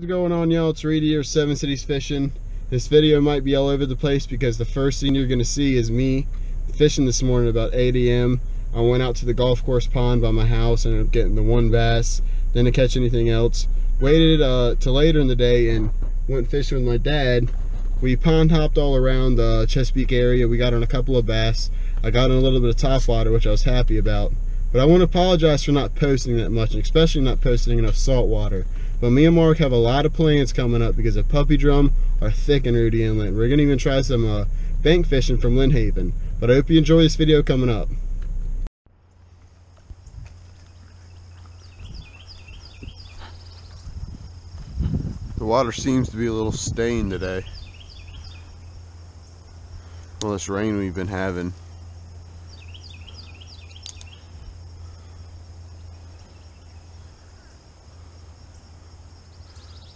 What's going on, y'all? It's Reedy or Seven Cities Fishing. This video might be all over the place because the first thing you're going to see is me fishing this morning about 8 a.m. I went out to the golf course pond by my house and ended up getting the one bass. Didn't catch anything else. Waited till later in the day and went fishing with my dad. We pond hopped all around the Chesapeake area. We got on a couple of bass. I got on a little bit of topwater, which I was happy about. But I want to apologize for not posting that much, and especially not posting enough saltwater. But me and Mark have a lot of plans coming up because of puppy drum are thick in Rudy Inlet. We're going to even try some bank fishing from Lynn Haven. But I hope you enjoy this video coming up. The water seems to be a little stained today. All this rain we've been having.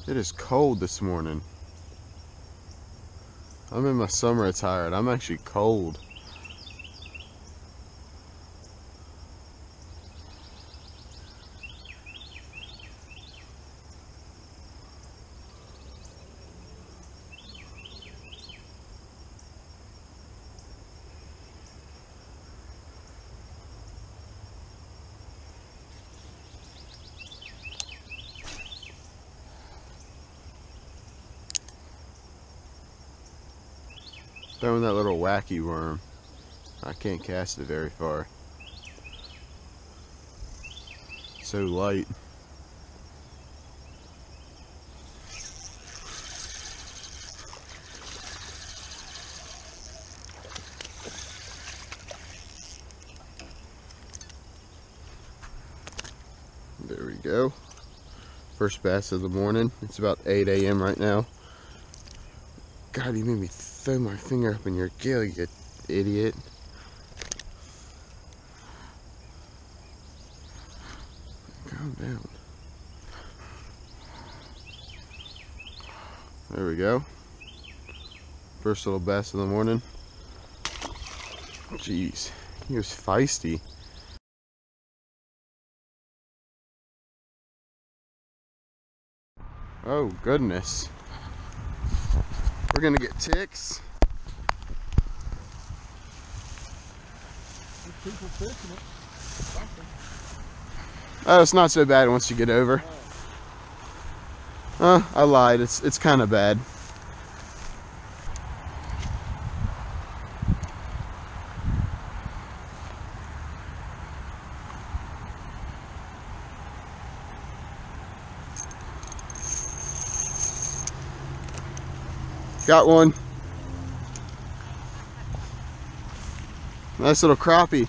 It is cold this morning. I'm in my summer attire and I'm actually cold. Throwing that little wacky worm. I can't cast it very far. So light. There we go. First bass of the morning. It's about 8 a.m. right now. God, you made me throw my finger up in your gill, you idiot. Calm down. There we go. First little bass of the morning. Jeez, he was feisty. Oh, goodness. We're gonna get ticks. Oh, it's not so bad once you get over. I lied. It's kind of bad. Got one. Nice little crappie.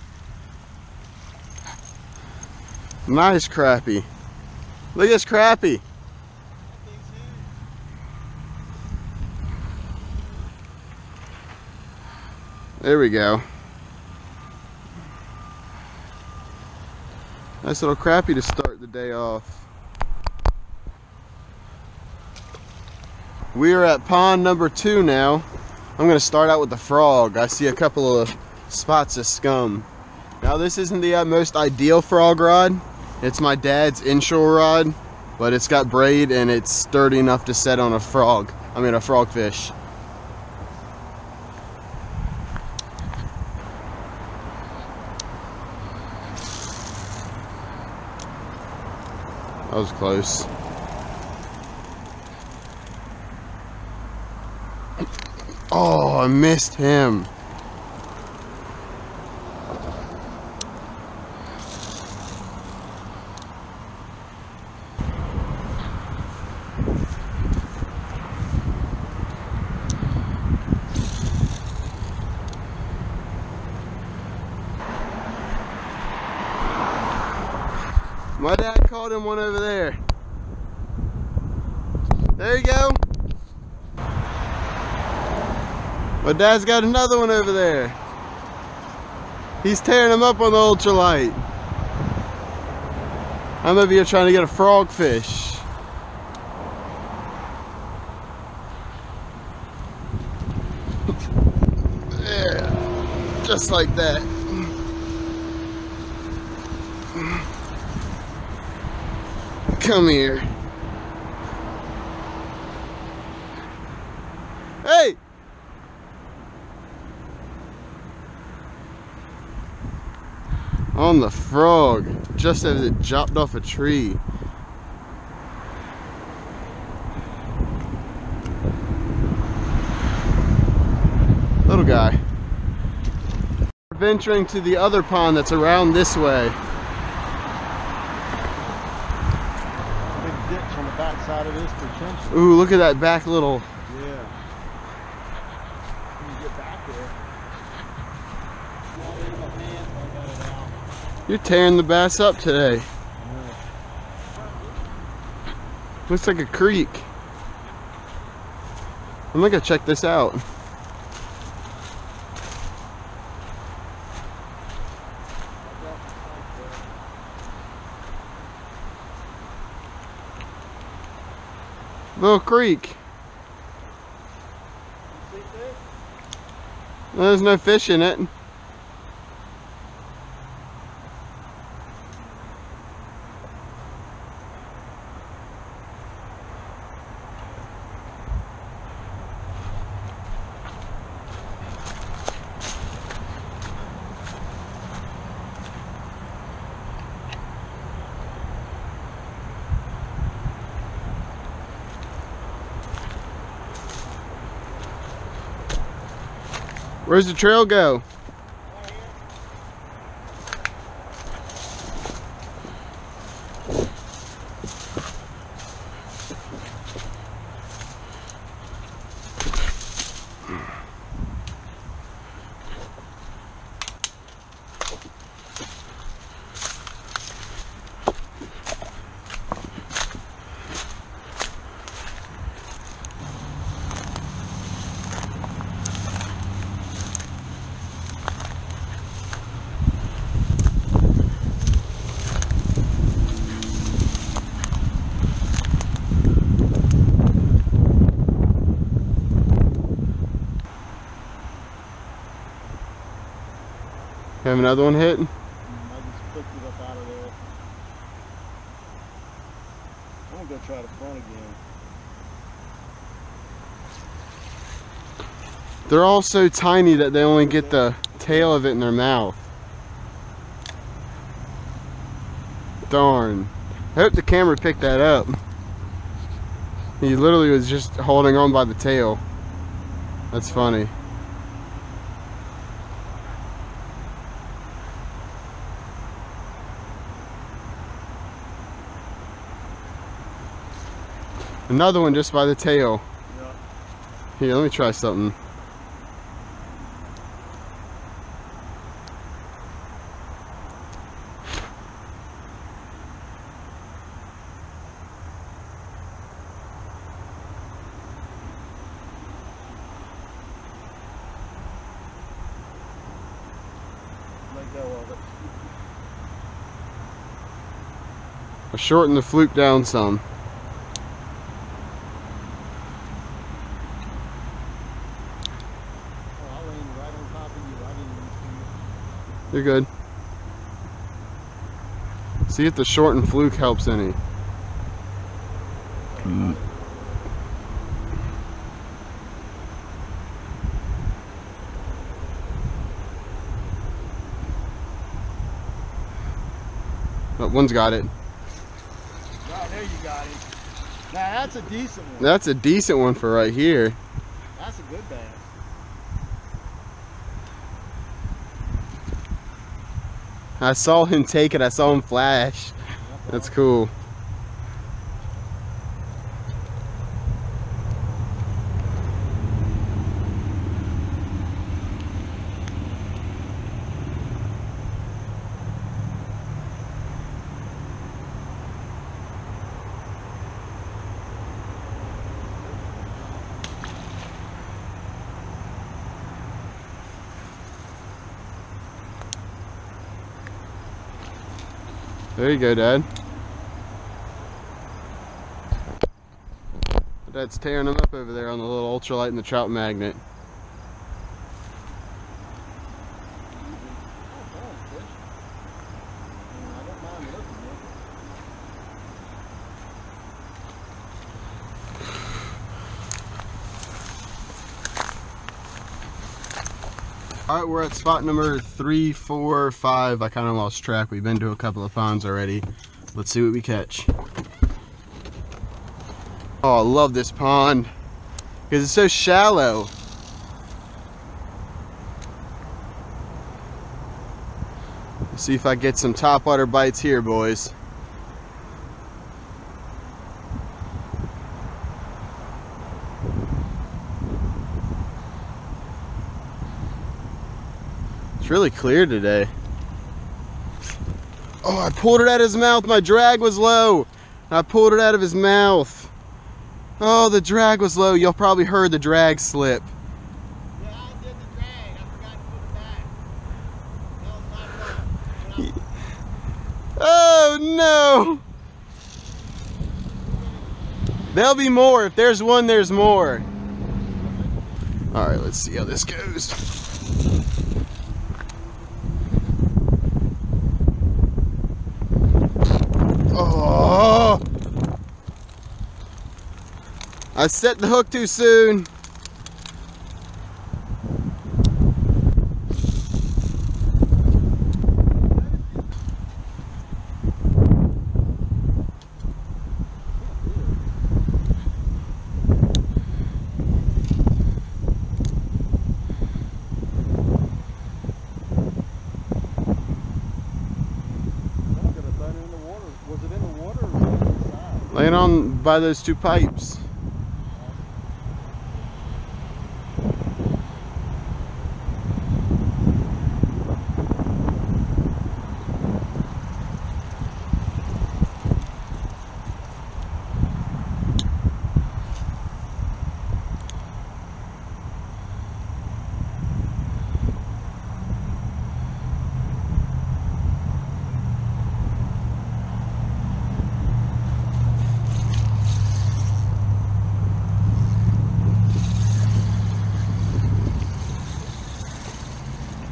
Nice crappie. Look at this crappie. There we go. Nice little crappie to start the day off. We are at pond number 2 now. I'm going to start out with the frog. I see a couple of spots of scum. Now this isn't the most ideal frog rod. It's my dad's inshore rod, but it's got braid and it's sturdy enough to set on a frog. I mean a frogfish. That was close. Oh, I missed him. My dad caught him one over there. There you go. My dad's got another one over there. He's tearing them up on the ultralight. I'm over here trying to get a frogfish. Yeah, just like that. Come here. on the frog just as it dropped off a tree. Little guy. We're venturing to the other pond that's around this way. Big ditch on the back side of this potential. Ooh, look at that back little. Yeah. When you get back there. You're tearing the bass up today. Yeah. Looks like a creek. I'm gonna go check this out. Little creek. There's no fish in it. Where's the trail go? Have another one hit? I just picked it up out of there. I'm gonna go try the front again. They're all so tiny that they only get the tail of it in their mouth. Darn. I hope the camera picked that up. He literally was just holding on by the tail. That's funny. Another one just by the tail. Yeah. Here, let me try something. Let go of it. I shortened the fluke down some. You're good. See if the shortened fluke helps any. Oh, one's got it. Oh, there you got it. Now that's a decent one. That's a decent one for right here. That's a good bass. I saw him take it, I saw him flash. That's cool. There you go, Dad. Dad's tearing them up over there on the little ultralight and the trout magnet. All right, we're at spot number 3, 4, 5. I kind of lost track. We've been to a couple of ponds already. Let's see what we catch. Oh, I love this pond because it's so shallow. Let's see if I get some topwater bites here, boys. It's really clear today. Oh, I pulled it out of his mouth. My drag was low. I pulled it out of his mouth. Oh, the drag was low. Y'all probably heard the drag slip. Yeah, I did the drag. I forgot to put it back. That was my fault. Oh, no. There'll be more. If there's one, there's more. All right, let's see how this goes. Oh! I set the hook too soon. Laying on by those two pipes.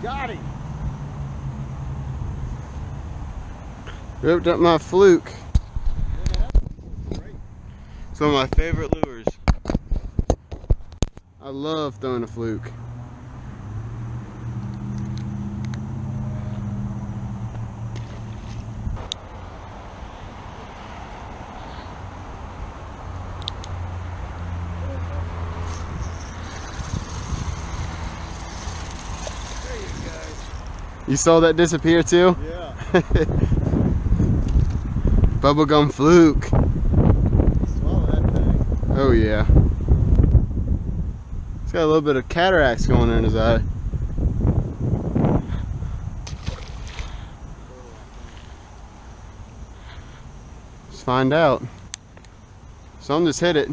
Got him. Ripped up my fluke. It's one of my favorite lures. I love throwing a fluke. You saw that disappear too? Yeah. Bubblegum fluke. Swallow that thing. Oh yeah. He's got a little bit of cataracts going in his eye. Let's find out. Some just hit it.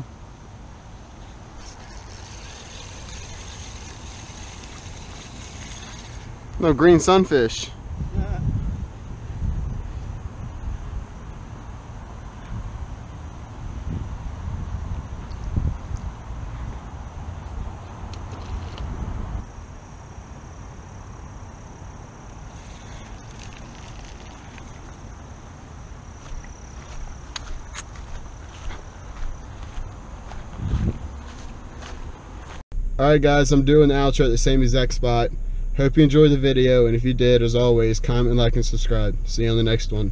No, green sunfish. Alright guys, I'm doing the outro at the same exact spot. Hope you enjoyed the video, and if you did, as always, comment, like, and subscribe. See you on the next one.